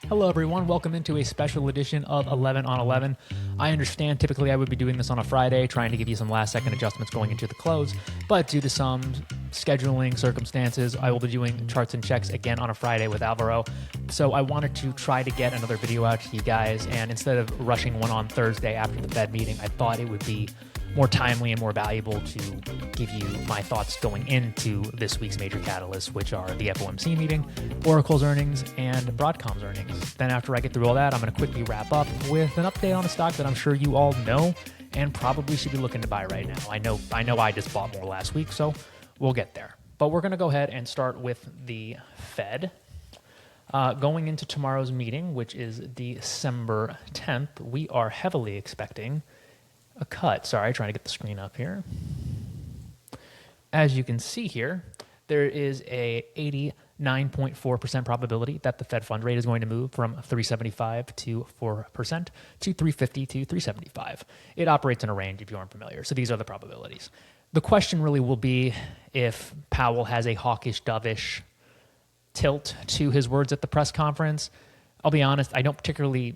Hello everyone, welcome into a special edition of 11 on 11. I understand typically I would be doing this on a Friday, trying to give you some last second adjustments going into the close, but due to some scheduling circumstances, I will be doing charts and checks again on a Friday with AVGO. So I wanted to try to get another video out to you guys, and instead of rushing one on Thursday after the Fed meeting, I thought it would be more timely and more valuable to give you my thoughts going into this week's major catalysts, which are the FOMC meeting, Oracle's earnings, and Broadcom's earnings. Then after I get through all that, I'm going to quickly wrap up with an update on a stock that I'm sure you all know and probably should be looking to buy right now. I know I just bought more last week, so we'll get there. But we're going to go ahead and start with the Fed. Going into tomorrow's meeting, which is December 10th, we are heavily expecting a cut. Sorry, trying to get the screen up here. As you can see here, there is a 89.4% probability that the Fed fund rate is going to move from 3.75 to 4% to 3.50 to 3.75. It operates in a range if you aren't familiar. So these are the probabilities. The question really will be if Powell has a hawkish, dovish tilt to his words at the press conference. I'll be honest, I don't particularly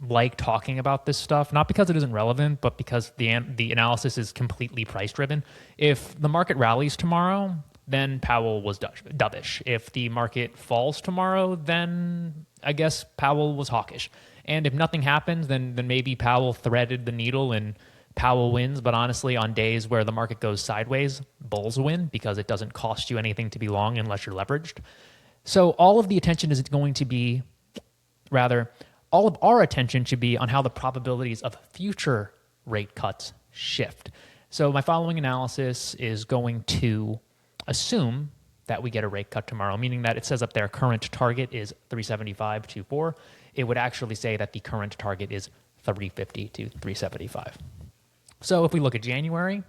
like talking about this stuff, not because it isn't relevant, but because the analysis is completely price driven. If the market rallies tomorrow, then Powell was dovish. If the market falls tomorrow, then I guess Powell was hawkish. And if nothing happens, then maybe Powell threaded the needle and Powell wins. But honestly, on days where the market goes sideways, bulls win because it doesn't cost you anything to be long unless you're leveraged. So all of the attention is going to be, all of our attention should be on how the probabilities of future rate cuts shift. So my following analysis is going to assume that we get a rate cut tomorrow, meaning that it says up there current target is 375 to 4. It would actually say that the current target is 350 to 375. So if we look at January,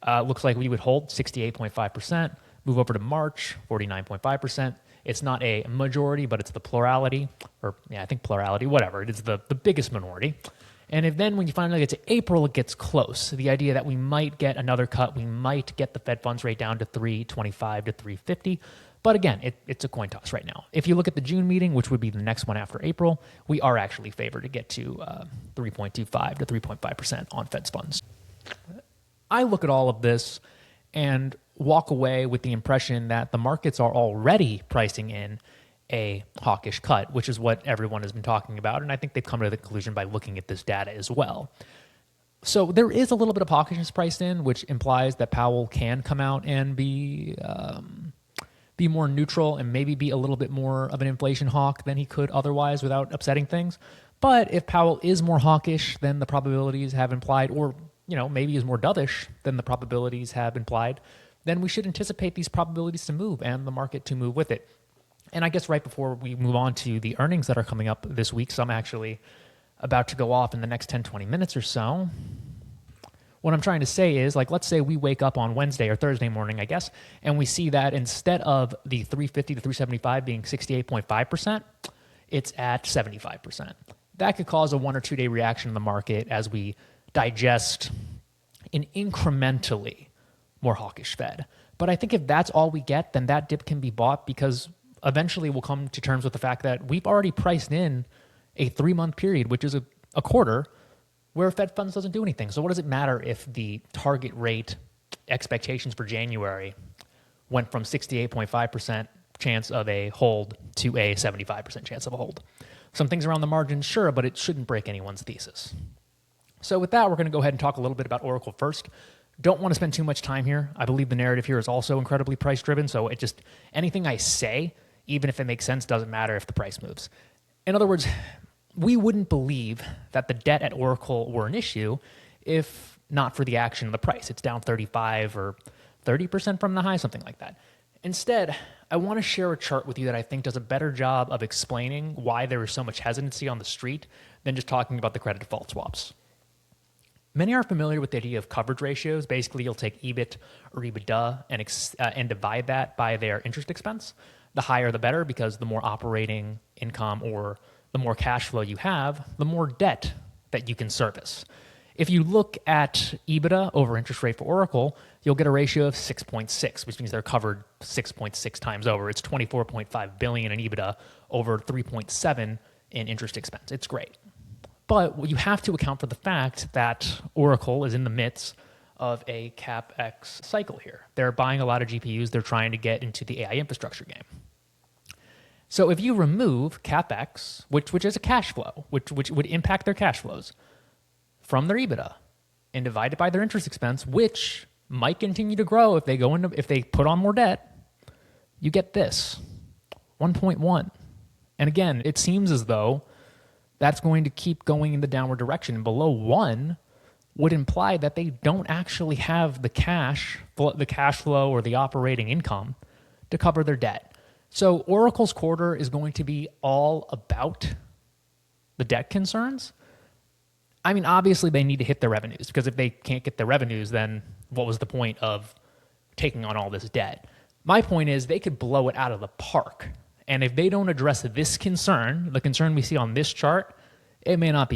looks like we would hold 68.5%, move over to March, 49.5%. It's not a majority, but it's the plurality, I think plurality, whatever. It is the biggest minority. And if then when you finally get to April, it gets close. The idea that we might get another cut, we might get the Fed funds rate down to 325 to 350. But again, it's a coin toss right now. If you look at the June meeting, which would be the next one after April, we are actually favored to get to 3.25 to 3.5% on Fed funds. I look at all of this and walk away with the impression that the markets are already pricing in a hawkish cut, which is what everyone has been talking about. And I think they've come to the conclusion by looking at this data as well. So there is a little bit of hawkishness priced in, which implies that Powell can come out and be more neutral and maybe be a little bit more of an inflation hawk than he could otherwise without upsetting things. But if Powell is more hawkish than the probabilities have implied, or maybe is more dovish than the probabilities have implied, then we should anticipate these probabilities to move and the market to move with it. And I guess right before we move on to the earnings that are coming up this week, so I'm actually about to go off in the next 10, 20 minutes or so. What I'm trying to say is, let's say we wake up on Wednesday or Thursday morning, I guess, and we see that instead of the 350 to 375 being 68.5%, it's at 75%. That could cause a 1 or 2 day reaction in the market as we digest an incrementally more hawkish Fed. But I think if that's all we get, then that dip can be bought because eventually we'll come to terms with the fact that we've already priced in a 3-month period, which is a quarter, where Fed funds doesn't do anything. So what does it matter if the target rate expectations for January went from 68.5% chance of a hold to a 75% chance of a hold? Some things around the margins, sure, but it shouldn't break anyone's thesis. So with that, we're going to go ahead and talk a little bit about Oracle first. Don't want to spend too much time here. I believe the narrative here is also incredibly price driven. So anything I say, even if it makes sense, doesn't matter if the price moves. In other words, we wouldn't believe that the debt at Oracle were an issue if not for the action of the price. It's down 35 or 30% from the high, something like that. Instead, I want to share a chart with you that I think does a better job of explaining why there is so much hesitancy on the street than just talking about the credit default swaps. Many are familiar with the idea of coverage ratios. Basically, you'll take EBIT or EBITDA and divide that by their interest expense. The higher the better, because the more operating income or the more cash flow you have, the more debt that you can service. If you look at EBITDA over interest rate for Oracle, you'll get a ratio of 6.6, which means they're covered 6.6 times over. It's 24.5 billion in EBITDA over 3.7 in interest expense. It's great. But you have to account for the fact that Oracle is in the midst of a CapEx cycle here. They're buying a lot of GPUs. They're trying to get into the AI infrastructure game. So if you remove CapEx, which is a cash flow, which would impact their cash flows, from their EBITDA and divide it by their interest expense, which might continue to grow if they put on more debt, you get this, 1.1. And again, it seems as though that's going to keep going in the downward direction. Below 1 would imply that they don't actually have the cash flow or the operating income to cover their debt. So Oracle's quarter is going to be all about the debt concerns. I mean, obviously they need to hit their revenues, because if they can't get their revenues, then what was the point of taking on all this debt? My point is they could blow it out of the park. And if they don't address this concern, the concern we see on this chart, it may not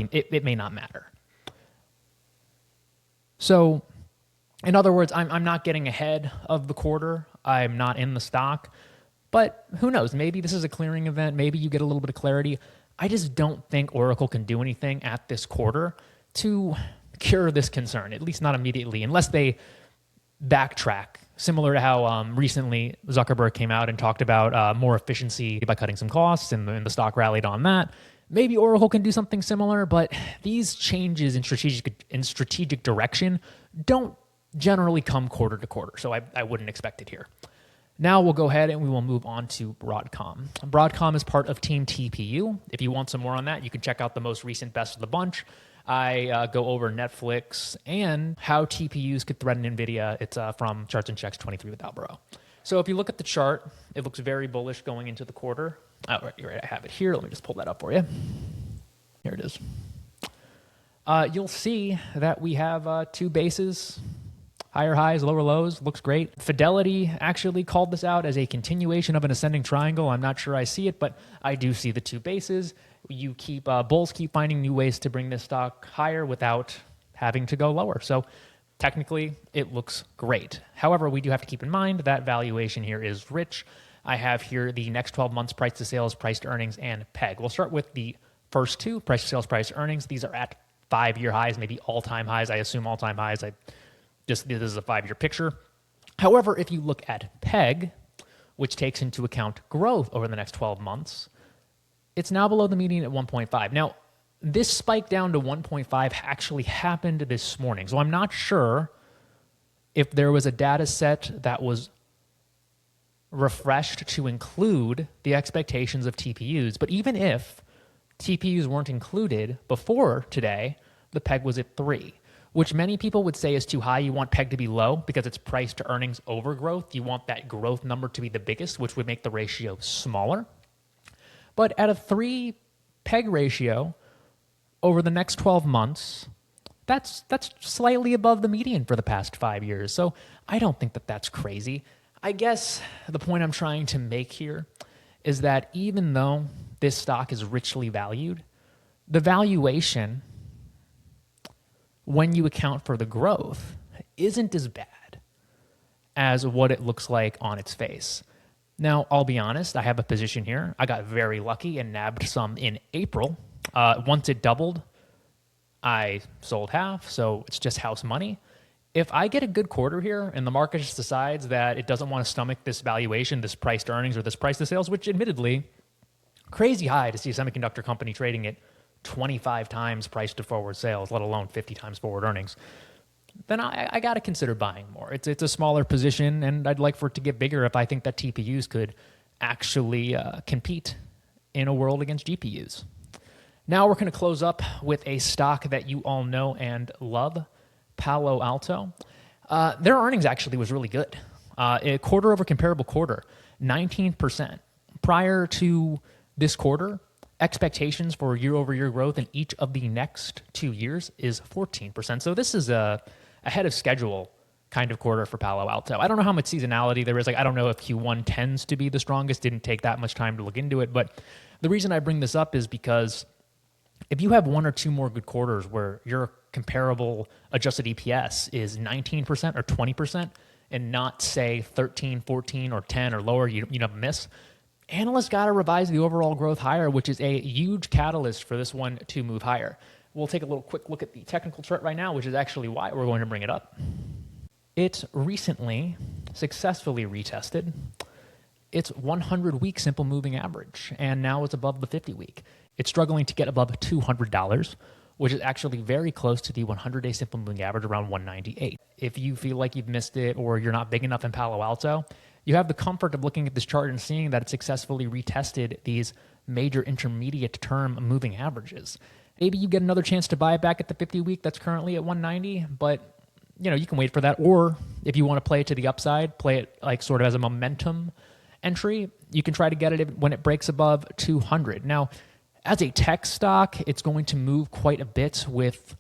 matter. So in other words, I'm not getting ahead of the quarter. I'm not in the stock. But who knows? Maybe this is a clearing event. Maybe you get a little bit of clarity. I just don't think Oracle can do anything at this quarter to cure this concern, at least not immediately, unless they backtrack, similar to how recently Zuckerberg came out and talked about more efficiency by cutting some costs, and the stock rallied on that. Maybe Oracle can do something similar, but these changes in strategic direction don't generally come quarter to quarter, so I wouldn't expect it here. Now we'll go ahead and we will move on to Broadcom. Broadcom is part of Team TPU. If you want some more on that, you can check out the most recent Best of the Bunch. I go over Netflix and how TPUs could threaten NVIDIA. It's from Charts and Checks 23 with Albro. So if you look at the chart, it looks very bullish going into the quarter. Oh, right, I have it here. Let me just pull that up for you. Here it is. You'll see that we have two bases. Higher highs, lower lows, looks great. Fidelity actually called this out as a continuation of an ascending triangle. I'm not sure I see it, but I do see the two bases. Bulls keep finding new ways to bring this stock higher without having to go lower. So technically, it looks great. However, we do have to keep in mind that valuation here is rich. I have here the next 12 months price to sales, price to earnings, and PEG. We'll start with the first two, price to sales, price to earnings. These are at 5-year highs, maybe all-time highs. I assume all-time highs. This is a 5-year picture. However, if you look at PEG, which takes into account growth over the next 12 months, it's now below the median at 1.5. Now, this spike down to 1.5 actually happened this morning. So I'm not sure if there was a data set that was refreshed to include the expectations of TPUs. But even if TPUs weren't included before today, the PEG was at 3. Which many people would say is too high. You want PEG to be low because it's price to earnings over growth. You want that growth number to be the biggest, which would make the ratio smaller. But at a 3 PEG ratio over the next 12 months, that's slightly above the median for the past 5 years. So I don't think that that's crazy. I guess the point I'm trying to make here is that even though this stock is richly valued, the valuation, when you account for the growth, isn't as bad as what it looks like on its face. Now, I'll be honest, I have a position here. I got very lucky and nabbed some in April. Once it doubled, I sold half, so it's just house money. If I get a good quarter here and the market just decides that it doesn't want to stomach this valuation, this price to earnings or this price to sales, which admittedly, crazy high to see a semiconductor company trading at 25 times price to forward sales, let alone 50 times forward earnings, then I got to consider buying more. It's a smaller position, and I'd like for it to get bigger if I think that TPUs could actually compete in a world against GPUs. Now we're going to close up with a stock that you all know and love, Palo Alto. Their earnings actually was really good. A quarter over comparable quarter, 19%. Prior to this quarter, expectations for year-over-year growth in each of the next 2 years is 14%. So this is a ahead of schedule kind of quarter for Palo Alto. I don't know how much seasonality there is. I don't know if Q1 tends to be the strongest. Didn't take that much time to look into it. But the reason I bring this up is because if you have 1 or 2 more good quarters where your comparable adjusted EPS is 19% or 20% and not say 13, 14, or 10 or lower, you have a miss. Analysts got to revise the overall growth higher, which is a huge catalyst for this one to move higher. We'll take a little quick look at the technical chart right now, which is actually why we're going to bring it up. It recently successfully retested its 100-week simple moving average, and now it's above the 50-week. It's struggling to get above $200, which is actually very close to the 100-day simple moving average around 198. If you feel like you've missed it or you're not big enough in Palo Alto, you have the comfort of looking at this chart and seeing that it successfully retested these major intermediate term moving averages. Maybe you get another chance to buy it back at the 50-week that's currently at 190, but you can wait for that. Or if you want to play it to the upside, play it like sort of as a momentum entry, you can try to get it when it breaks above 200. Now, as a tech stock, it's going to move quite a bit with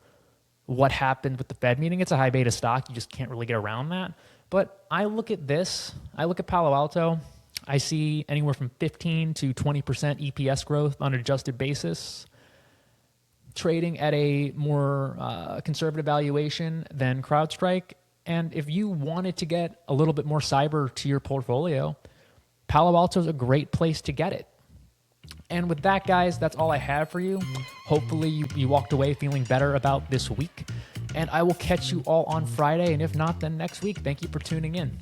what happened with the Fed meeting. It's a high beta stock. You just can't really get around that. But I look at this. I look at Palo Alto. I see anywhere from 15 to 20% EPS growth on an adjusted basis, trading at a more conservative valuation than CrowdStrike. And if you wanted to get a little bit more cyber to your portfolio, Palo Alto is a great place to get it. And with that, guys, that's all I have for you. Hopefully you walked away feeling better about this week. And I will catch you all on Friday. And if not, then next week. Thank you for tuning in.